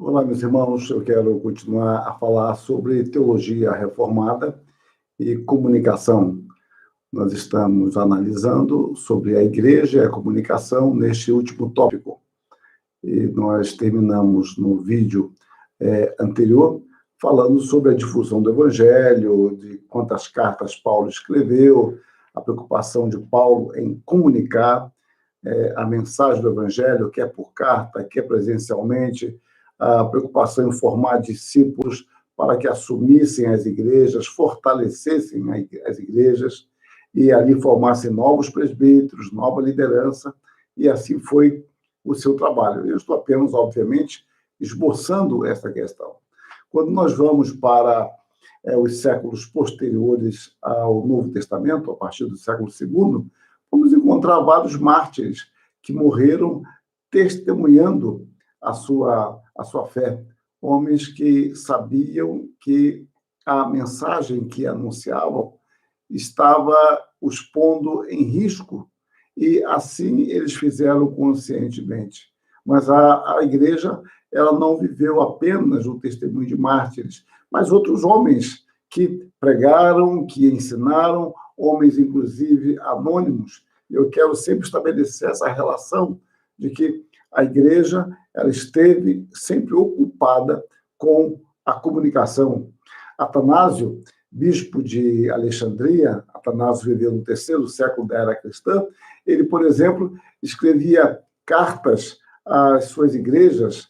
Olá, meus irmãos. Eu quero continuar a falar sobre teologia reformada e comunicação. Nós estamos analisando sobre a igreja e a comunicação neste último tópico. E nós terminamos no vídeo anterior falando sobre a difusão do evangelho, de quantas cartas Paulo escreveu, a preocupação de Paulo em comunicar a mensagem do evangelho, quer por carta, quer presencialmente, a preocupação em formar discípulos para que assumissem as igrejas, fortalecessem as igrejas e ali formassem novos presbíteros, nova liderança, e assim foi o seu trabalho. Eu estou apenas, obviamente, esboçando essa questão. Quando nós vamos para os séculos posteriores ao Novo Testamento, a partir do século II, vamos encontrar vários mártires que morreram testemunhando a sua fé. Homens que sabiam que a mensagem que anunciavam estava os pondo em risco, e assim eles fizeram conscientemente. Mas a igreja, ela não viveu apenas o testemunho de mártires, mas outros homens que pregaram, que ensinaram, homens, inclusive, anônimos. Eu quero sempre estabelecer essa relação de que a igreja ela esteve sempre ocupada com a comunicação. Atanásio, bispo de Alexandria, Atanásio viveu no terceiro século da era cristã, ele, por exemplo, escrevia cartas às suas igrejas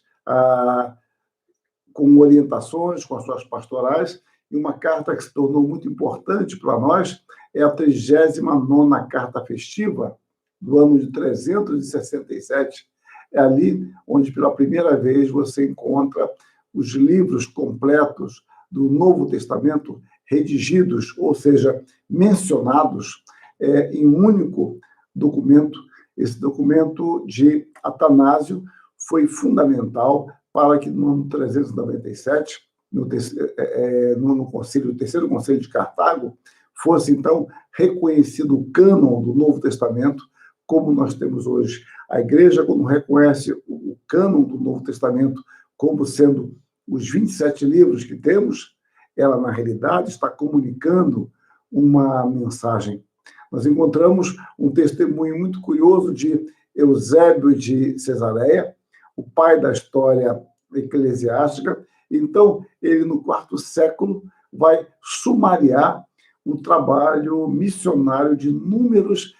com orientações, com as suas pastorais, e uma carta que se tornou muito importante para nós é a 39ª carta festiva do ano de 367. É ali onde, pela primeira vez, você encontra os livros completos do Novo Testamento redigidos, ou seja, mencionados em um único documento. Esse documento de Atanásio foi fundamental para que, no ano 397, no terceiro concílio de Cartago, fosse, então, reconhecido o cânon do Novo Testamento, como nós temos hoje. A igreja, quando reconhece o cânon do Novo Testamento como sendo os 27 livros que temos, ela, na realidade, está comunicando uma mensagem. Nós encontramos um testemunho muito curioso de Eusébio de Cesareia, o pai da história eclesiástica. Então, ele, no IV século, vai sumariar o trabalho missionário de inúmeros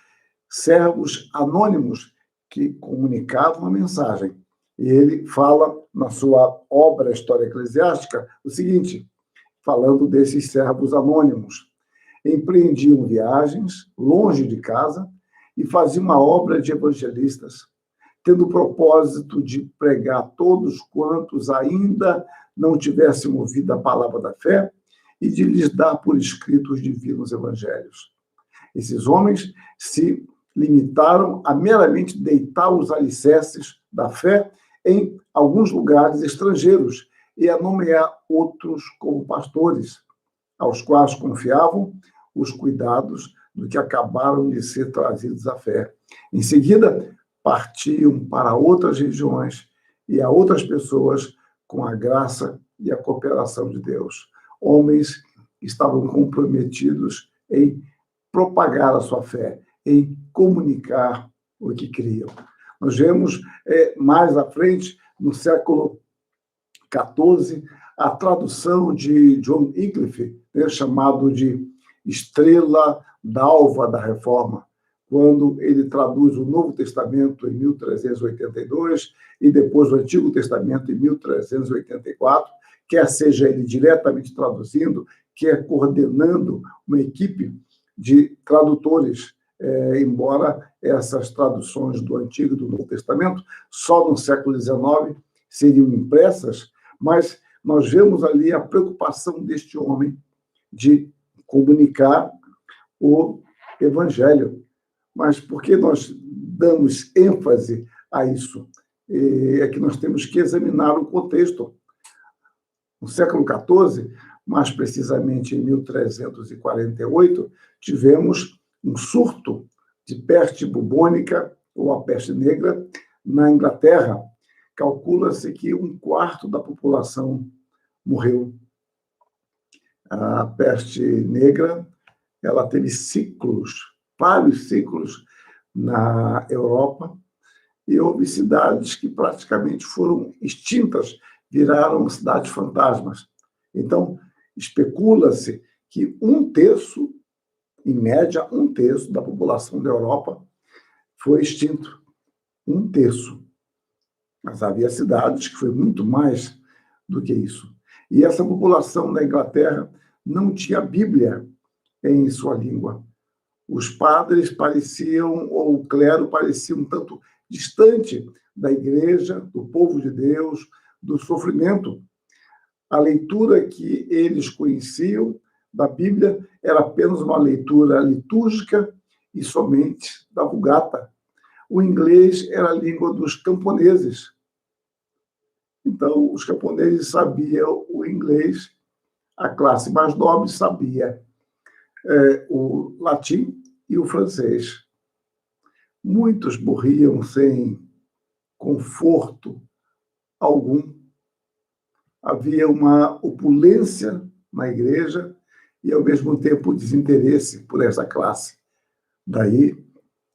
servos anônimos que comunicavam a mensagem. E ele fala, na sua obra História Eclesiástica, o seguinte, falando desses servos anônimos: empreendiam viagens longe de casa e faziam uma obra de evangelistas, tendo o propósito de pregar a todos quantos ainda não tivessem ouvido a palavra da fé e de lhes dar por escrito os divinos evangelhos. Esses homens se limitaram a meramente deitar os alicerces da fé em alguns lugares estrangeiros e a nomear outros como pastores, aos quais confiavam os cuidados do que acabaram de ser trazidos à fé. Em seguida, partiam para outras regiões e a outras pessoas com a graça e a cooperação de Deus. Homens que estavam comprometidos em propagar a sua fé, em comunicar o que criam. Nós vemos mais à frente, no século XIV, a tradução de John Wycliffe, chamado de Estrela d'Alva da Reforma, quando ele traduz o Novo Testamento em 1382 e depois o Antigo Testamento em 1384, quer seja ele diretamente traduzindo, quer coordenando uma equipe de tradutores, embora essas traduções do Antigo e do Novo Testamento só no século XIX seriam impressas, mas nós vemos ali a preocupação deste homem de comunicar o Evangelho. Mas por que nós damos ênfase a isso? É que nós temos que examinar o contexto. No século XIV, mais precisamente em 1348, tivemos um surto de peste bubônica, ou a peste negra, na Inglaterra, calcula-se que 1/4 da população morreu. A peste negra, ela teve ciclos, vários ciclos na Europa, e houve cidades que praticamente foram extintas, viraram cidades fantasmas. Então, especula-se que 1/3, em média, 1/3 da população da Europa foi extinto. 1/3. Mas havia cidades que foi muito mais do que isso. E essa população da Inglaterra não tinha Bíblia em sua língua. Os padres pareciam, ou o clero parecia um tanto distante da igreja, do povo de Deus, do sofrimento. A leitura que eles conheciam da Bíblia era apenas uma leitura litúrgica e somente da Vulgata. O inglês era a língua dos camponeses. Então, os camponeses sabiam o inglês, a classe mais nobre sabia o latim e o francês. Muitos morriam sem conforto algum. Havia uma opulência na igreja e, ao mesmo tempo, desinteresse por essa classe. Daí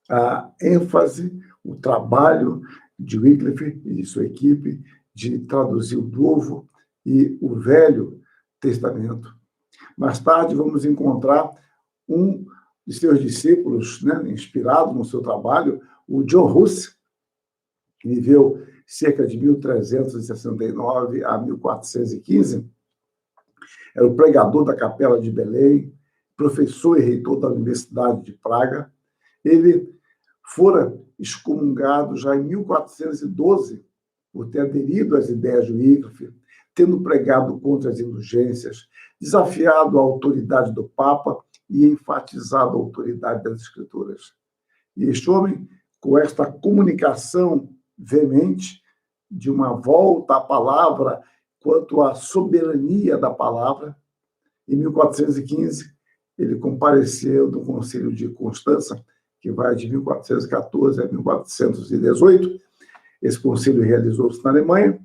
a ênfase, o trabalho de Wycliffe e de sua equipe de traduzir o Novo e o Velho Testamento. Mais tarde, vamos encontrar um de seus discípulos, né, inspirado no seu trabalho, o John Huss, que viveu cerca de 1369 a 1415, era o pregador da Capela de Belém, professor e reitor da Universidade de Praga. Ele fora excomungado já em 1412 por ter aderido às ideias de Wycliffe, tendo pregado contra as indulgências, desafiado a autoridade do Papa e enfatizado a autoridade das Escrituras. E este homem, com esta comunicação veemente de uma volta à palavra quanto à soberania da palavra, em 1415, ele compareceu no Concílio de Constança, que vai de 1414 a 1418. Esse concílio realizou-se na Alemanha,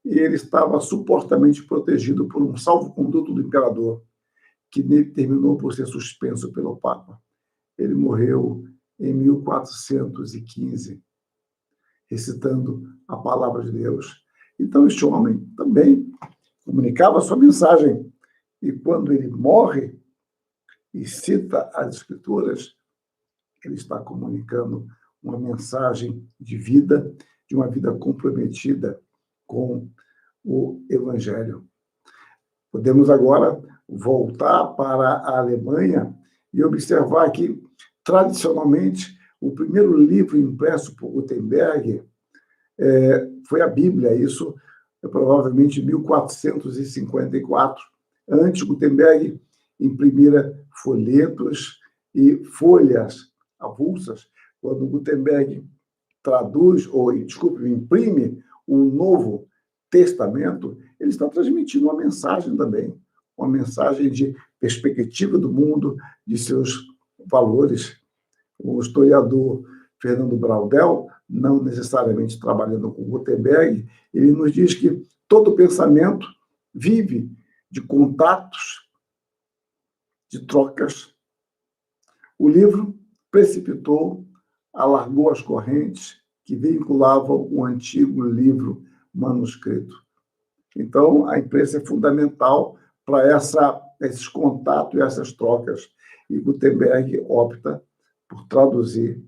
e ele estava supostamente protegido por um salvo-conduto do imperador, que terminou por ser suspenso pelo Papa. Ele morreu em 1415, recitando a palavra de Deus. Então, este homem também comunicava a sua mensagem, e quando ele morre e cita as Escrituras, ele está comunicando uma mensagem de vida, de uma vida comprometida com o Evangelho. Podemos agora voltar para a Alemanha e observar que, tradicionalmente, o primeiro livro impresso por Gutenberg foi a Bíblia. Isso é provavelmente 1454. Antes, Gutenberg imprimira folhetos e folhas avulsas. Quando Gutenberg imprime um Novo Testamento, ele está transmitindo uma mensagem também, uma mensagem de perspectiva do mundo, de seus valores. O historiador Fernando Braudel, não necessariamente trabalhando com Gutenberg, ele nos diz que todo pensamento vive de contatos, de trocas. O livro precipitou, alargou as correntes que vinculavam o antigo livro manuscrito. Então, a imprensa é fundamental para esses contatos e essas trocas. E Gutenberg opta por traduzir,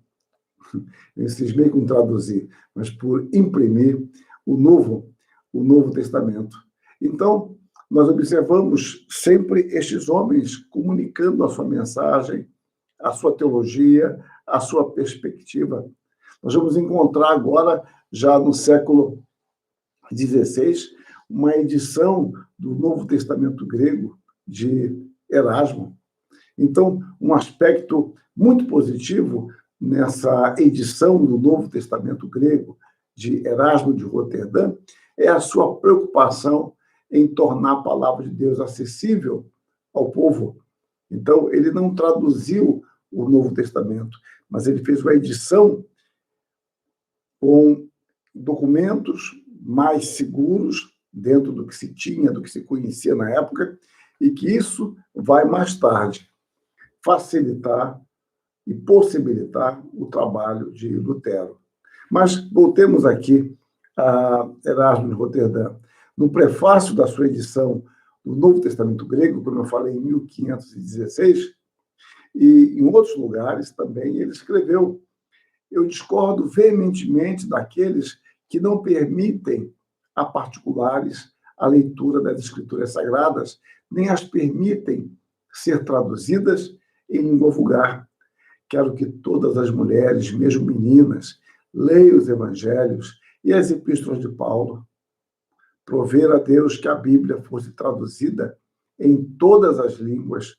eu cismei com traduzir, mas por imprimir o Novo Testamento. Então, nós observamos sempre estes homens comunicando a sua mensagem, a sua teologia, a sua perspectiva. Nós vamos encontrar agora, já no século XVI, uma edição do Novo Testamento grego de Erasmo. Então, um aspecto muito positivo nessa edição do Novo Testamento grego de Erasmo de Roterdã é a sua preocupação em tornar a palavra de Deus acessível ao povo. Então, ele não traduziu o Novo Testamento, mas ele fez uma edição com documentos mais seguros dentro do que se tinha, do que se conhecia na época, e que isso vai mais tarde facilitar e possibilitar o trabalho de Lutero. Mas voltemos aqui a Erasmo de Roterdã. No prefácio da sua edição do Novo Testamento Grego, como eu falei, em 1516, e em outros lugares também, ele escreveu: eu discordo veementemente daqueles que não permitem a particulares a leitura das Escrituras Sagradas, nem as permitem ser traduzidas em língua vulgar. Quero que todas as mulheres, mesmo meninas, leiam os evangelhos e as epístolas de Paulo. Prover a Deus que a Bíblia fosse traduzida em todas as línguas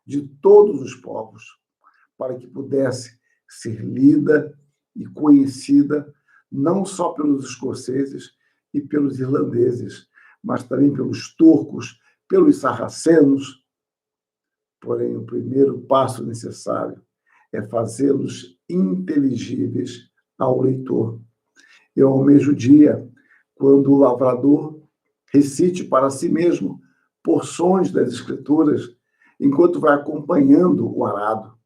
de todos os povos, para que pudesse ser lida e conhecida não só pelos escoceses e pelos irlandeses, mas também pelos turcos, pelos sarracenos. Porém, o primeiro passo necessário é fazê-los inteligíveis ao leitor. Eu almejo o dia quando o lavrador recite para si mesmo porções das Escrituras, enquanto vai acompanhando o arado,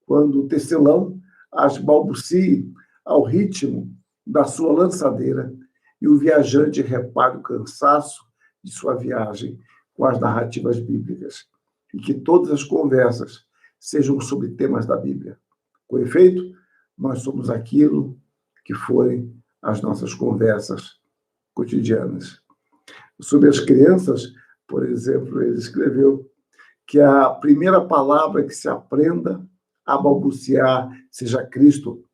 quando o tecelão as balbucie ao ritmo da sua lançadeira e o viajante repare o cansaço de sua viagem com as narrativas bíblicas, e que todas as conversas sejam sobre temas da Bíblia. Com efeito, nós somos aquilo que forem as nossas conversas cotidianas. Sobre as crianças, por exemplo, ele escreveu que a primeira palavra que se aprenda a balbuciar seja Cristo,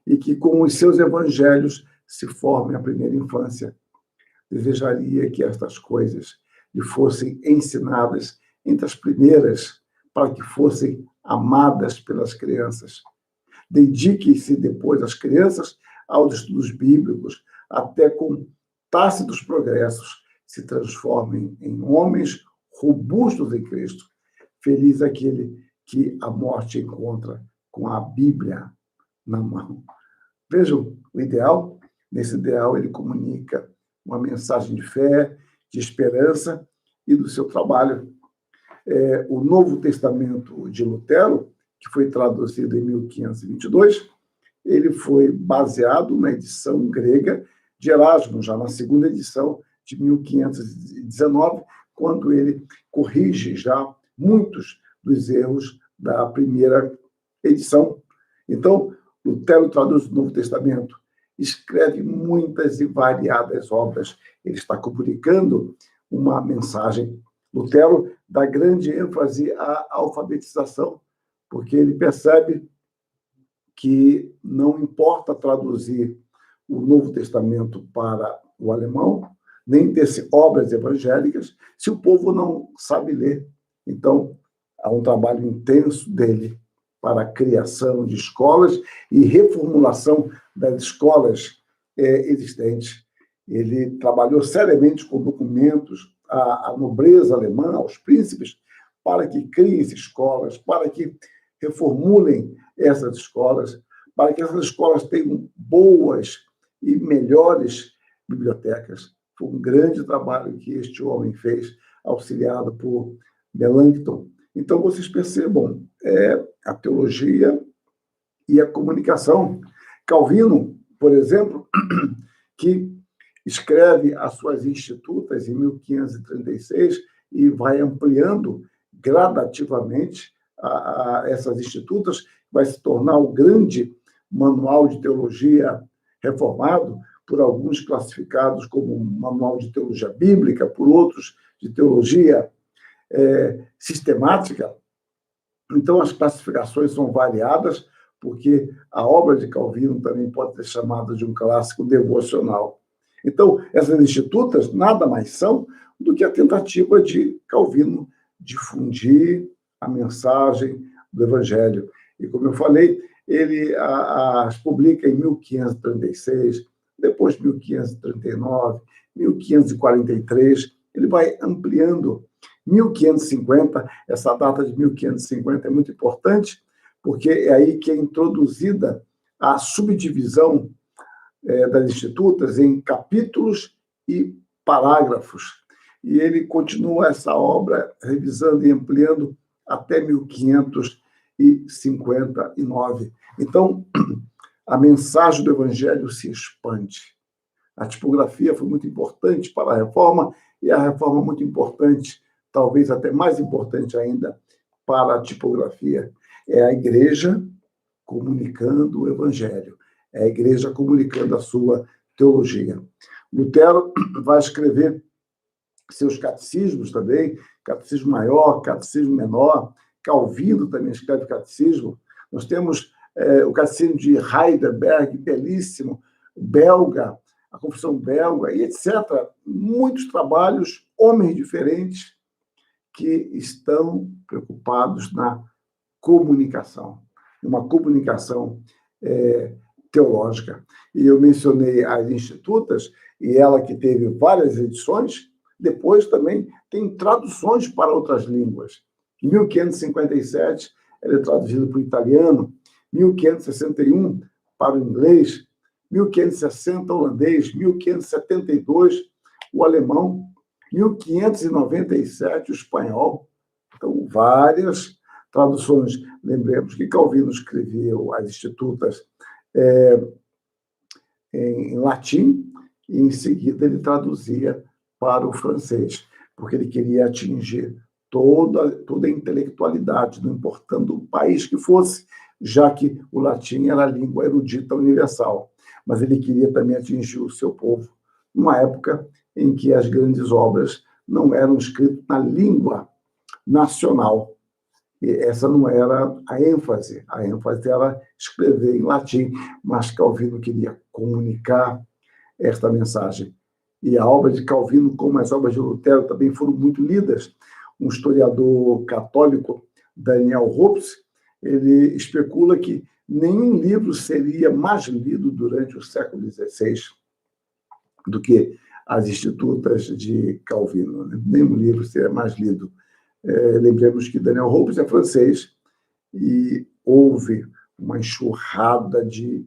e que com os seus evangelhos se forme a primeira infância. Desejaria que estas coisas lhe fossem ensinadas entre as primeiras, para que fossem amadas pelas crianças. Dedique-se depois as crianças aos estudos bíblicos, até com tácitos progressos se transformem em homens robustos em Cristo. Feliz aquele que a morte encontra com a Bíblia na mão. Vejam o ideal. Nesse ideal, ele comunica uma mensagem de fé, de esperança e do seu trabalho. O Novo Testamento de Lutero, que foi traduzido em 1522, ele foi baseado na edição grega de Erasmo, já na segunda edição de 1519, quando ele corrige já muitos dos erros da primeira edição. Então, Lutero traduz o Novo Testamento, escreve muitas e variadas obras. Ele está comunicando uma mensagem. Lutero dá grande ênfase à alfabetização, porque ele percebe que não importa traduzir o Novo Testamento para o alemão, nem ter obras evangélicas, se o povo não sabe ler. Então, há um trabalho intenso dele para a criação de escolas e reformulação das escolas existentes. Ele trabalhou seriamente com documentos à nobreza alemã, aos príncipes, para que criem escolas, para que reformulem essas escolas, para que essas escolas tenham boas e melhores bibliotecas. Foi um grande trabalho que este homem fez, auxiliado por Melanchthon. Então, vocês percebam, a teologia e a comunicação. Calvino, por exemplo, que escreve as suas Institutas em 1536 e vai ampliando gradativamente essas Institutas, vai se tornar o grande manual de teologia reformado, por alguns classificados como manual de teologia bíblica, por outros de teologia sistemática. Então, as classificações são variadas, porque a obra de Calvino também pode ser chamada de um clássico devocional. Então, essas Institutas nada mais são do que a tentativa de Calvino difundir a mensagem do Evangelho. E, como eu falei, ele as publica em 1536, depois 1539, 1543, ele vai ampliando. 1550, essa data de 1550 é muito importante, porque é aí que é introduzida a subdivisão das Institutas em capítulos e parágrafos. E ele continua essa obra revisando e ampliando até 1559. Então, a mensagem do Evangelho se expande. A tipografia foi muito importante para a reforma, e a reforma muito importante, talvez até mais importante ainda, para a tipografia. É a igreja comunicando o Evangelho, é a igreja comunicando a sua teologia. Lutero vai escrever seus catecismos também, catecismo maior, catecismo menor. Calvino também escreve catecismo. Nós temos o catecismo de Heidelberg, belíssimo, belga, a Confissão Belga, e etc. Muitos trabalhos, homens diferentes, que estão preocupados na comunicação, uma comunicação teológica. E eu mencionei as Institutas, e ela que teve várias edições, depois também tem traduções para outras línguas. Em 1557, ela é traduzida para o italiano, 1561 para o inglês, 1560 holandês, 1572 o alemão, 1597 o espanhol. Então, várias traduções. Lembremos que Calvino escrevia as Institutas em latim, e em seguida ele traduzia para o francês, porque ele queria atingir toda a intelectualidade, não importando o país que fosse, já que o latim era a língua erudita universal. Mas ele queria também atingir o seu povo, numa época em que as grandes obras não eram escritas na língua nacional. E essa não era a ênfase era escrever em latim, mas Calvino queria comunicar esta mensagem. E a obra de Calvino, como as obras de Lutero, também foram muito lidas. Um historiador católico, Daniel Hopes, ele especula que nenhum livro seria mais lido durante o século XVI do que as Institutas de Calvino. Nenhum livro seria mais lido. Lembremos que Daniel Hopes é francês e houve uma enxurrada de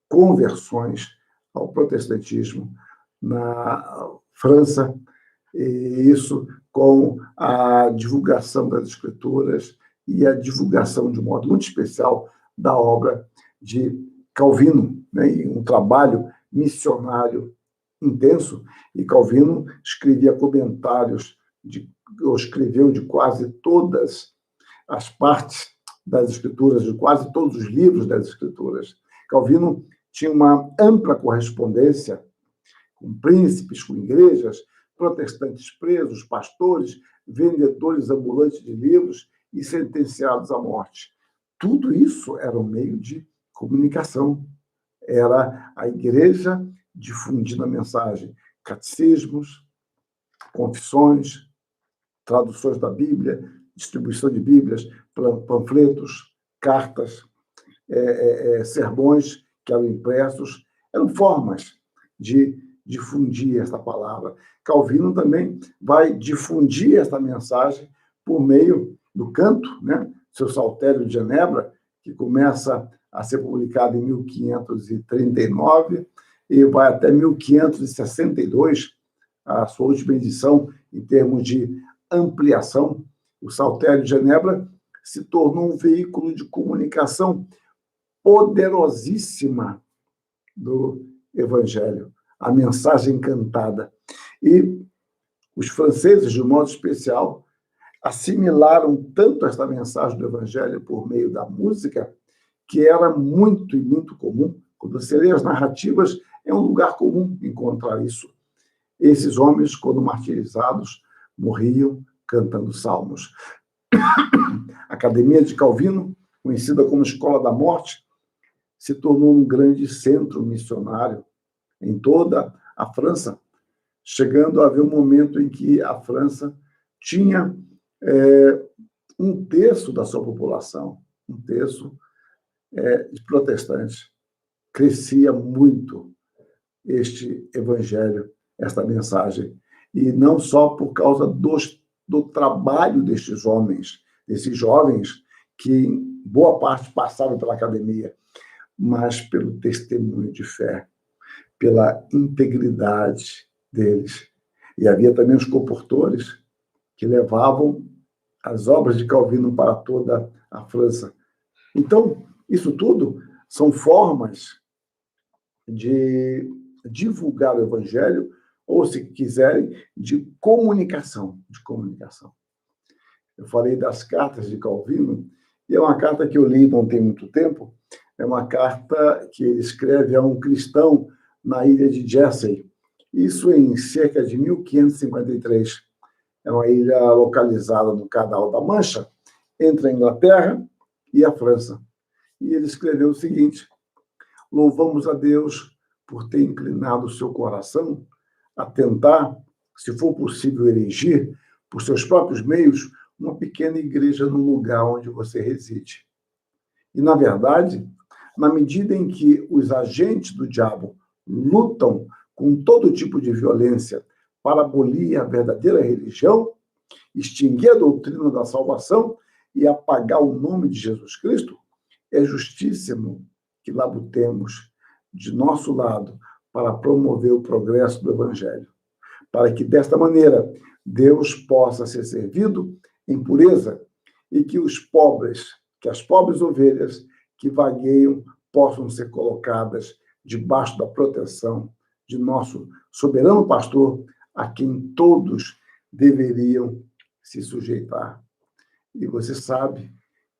conversões ao protestantismo na França, e isso com a divulgação das Escrituras e a divulgação, de um modo muito especial, da obra de Calvino, né? E um trabalho missionário intenso. E Calvino escrevia comentários, escreveu de quase todas as partes das Escrituras, de quase todos os livros das Escrituras. Calvino tinha uma ampla correspondência com príncipes, com igrejas, protestantes presos, pastores, vendedores ambulantes de livros e sentenciados à morte. Tudo isso era um meio de comunicação. Era a igreja difundindo a mensagem. Catecismos, confissões, traduções da Bíblia, distribuição de Bíblias, panfletos, cartas, sermões que eram impressos, eram formas de difundir essa palavra. Calvino também vai difundir essa mensagem por meio do canto, né? Seu Saltério de Genebra, que começa a ser publicado em 1539 e vai até 1562, a sua última edição em termos de ampliação. O Saltério de Genebra se tornou um veículo de comunicação poderosíssima do Evangelho, a mensagem cantada. E os franceses, de um modo especial, assimilaram tanto esta mensagem do Evangelho por meio da música, que era muito e muito comum. Quando você lê as narrativas, é um lugar comum encontrar isso. Esses homens, quando martirizados, morriam cantando salmos. A Academia de Calvino, conhecida como Escola da Morte, se tornou um grande centro missionário em toda a França, chegando a haver um momento em que a França tinha um terço da sua população, um terço de protestantes. Crescia muito este evangelho, esta mensagem, e não só por causa do trabalho destes homens, desses jovens, que em boa parte passavam pela academia, mas pelo testemunho de fé, pela integridade deles. E havia também os comportores que levavam as obras de Calvino para toda a França. Então, isso tudo são formas de divulgar o evangelho, ou, se quiserem, de comunicação. Eu falei das cartas de Calvino, e é uma carta que eu li não tem muito tempo, é uma carta que ele escreve a um cristão na ilha de Jersey, isso em cerca de 1553. É uma ilha localizada no Canal da Mancha, entre a Inglaterra e a França. E ele escreveu o seguinte: louvamos a Deus por ter inclinado o seu coração a tentar, se for possível, erigir, por seus próprios meios, uma pequena igreja no lugar onde você reside. E, na verdade, na medida em que os agentes do diabo lutam com todo tipo de violência para abolir a verdadeira religião, extinguir a doutrina da salvação e apagar o nome de Jesus Cristo, é justíssimo que labutemos de nosso lado para promover o progresso do Evangelho, para que, desta maneira, Deus possa ser servido em pureza e que as pobres ovelhas que vagueiam possam ser colocadas debaixo da proteção de nosso soberano pastor, a quem todos deveriam se sujeitar. E você sabe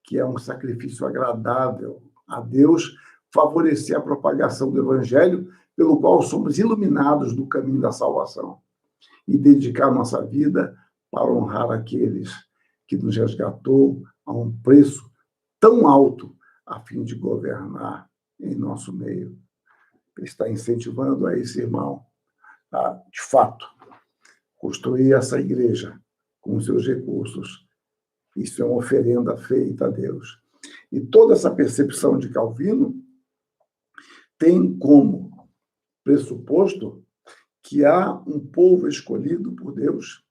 que é um sacrifício agradável a Deus favorecer a propagação do Evangelho, pelo qual somos iluminados do caminho da salvação, e dedicar nossa vida para honrar aqueles que nos resgatou a um preço tão alto a fim de governar em nosso meio. Ele está incentivando a esse irmão a, de fato, construir essa igreja com seus recursos. Isso é uma oferenda feita a Deus. E toda essa percepção de Calvino tem como pressuposto que há um povo escolhido por Deus.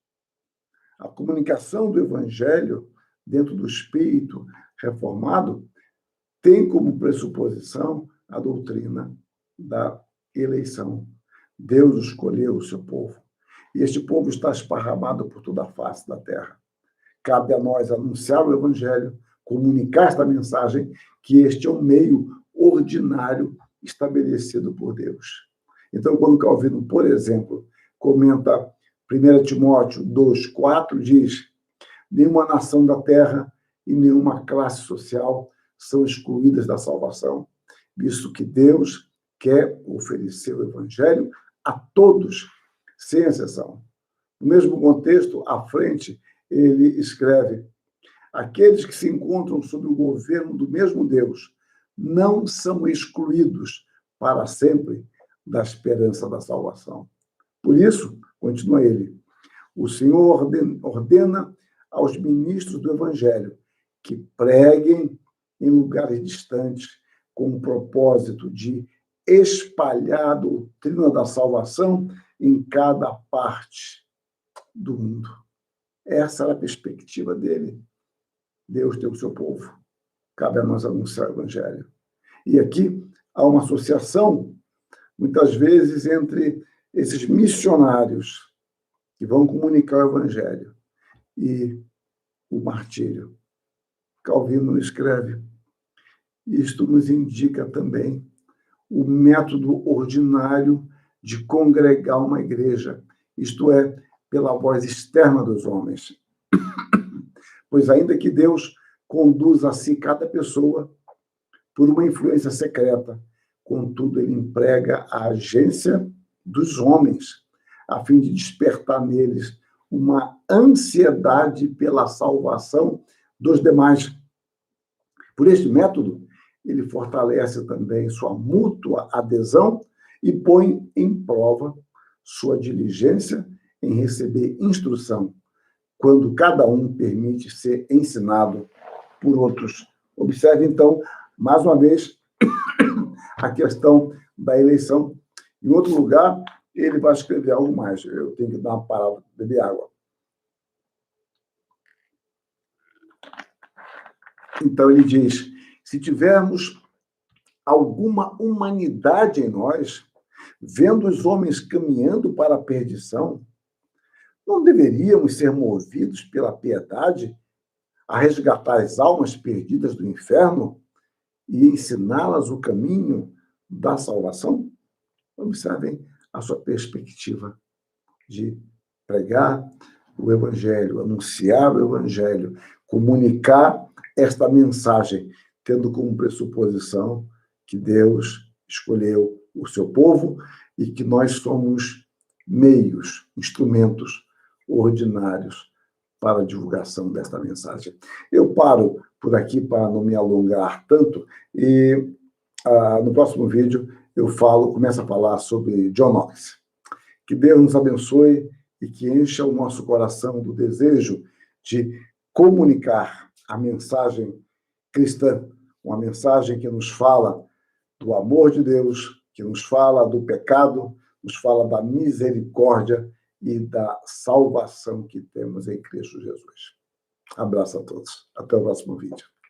A comunicação do Evangelho dentro do espírito reformado tem como pressuposição a doutrina da eleição. Deus escolheu o seu povo. E este povo está esparramado por toda a face da terra. Cabe a nós anunciar o Evangelho, comunicar esta mensagem, que este é um meio ordinário estabelecido por Deus. Então, quando Calvino, por exemplo, comenta 1 Timóteo 2,4, diz: nenhuma nação da terra e nenhuma classe social são excluídas da salvação, visto que Deus quer oferecer o Evangelho a todos, sem exceção. No mesmo contexto, à frente, ele escreve: aqueles que se encontram sob o governo do mesmo Deus não são excluídos para sempre da esperança da salvação. Por isso, continua ele, o Senhor ordena aos ministros do Evangelho que preguem em lugares distantes com o propósito de espalhar a doutrina da salvação em cada parte do mundo. Essa era a perspectiva dele. Deus tem o seu povo. Cabe a nós anunciar o Evangelho. E aqui há uma associação, muitas vezes, entre esses missionários que vão comunicar o Evangelho e o martírio. Calvino escreve: isto nos indica também o método ordinário de congregar uma igreja, isto é, pela voz externa dos homens. Pois ainda que Deus conduza a si cada pessoa por uma influência secreta, contudo, ele emprega a agência dos homens, a fim de despertar neles uma ansiedade pela salvação dos demais. Por este método, ele fortalece também sua mútua adesão e põe em prova sua diligência em receber instrução, quando cada um permite ser ensinado por outros. Observe, então, mais uma vez, a questão da eleição. Em outro lugar, ele vai escrever algo mais. Eu tenho que dar uma parada, beber água. Então, ele diz: se tivermos alguma humanidade em nós, Vendo os homens caminhando para a perdição, não deveríamos ser movidos pela piedade a resgatar as almas perdidas do inferno e ensiná-las o caminho da salvação? Observem a sua perspectiva de pregar o Evangelho, anunciar o Evangelho, comunicar esta mensagem, tendo como pressuposição que Deus escolheu o seu povo e que nós somos meios, instrumentos ordinários para a divulgação desta mensagem. Eu paro por aqui para não me alongar tanto e no próximo vídeo eu começo a falar sobre John Knox. Que Deus nos abençoe e que encha o nosso coração do desejo de comunicar a mensagem cristã, uma mensagem que nos fala do amor de Deus, que nos fala do pecado, nos fala da misericórdia e da salvação que temos em Cristo Jesus. Abraço a todos. Até o próximo vídeo.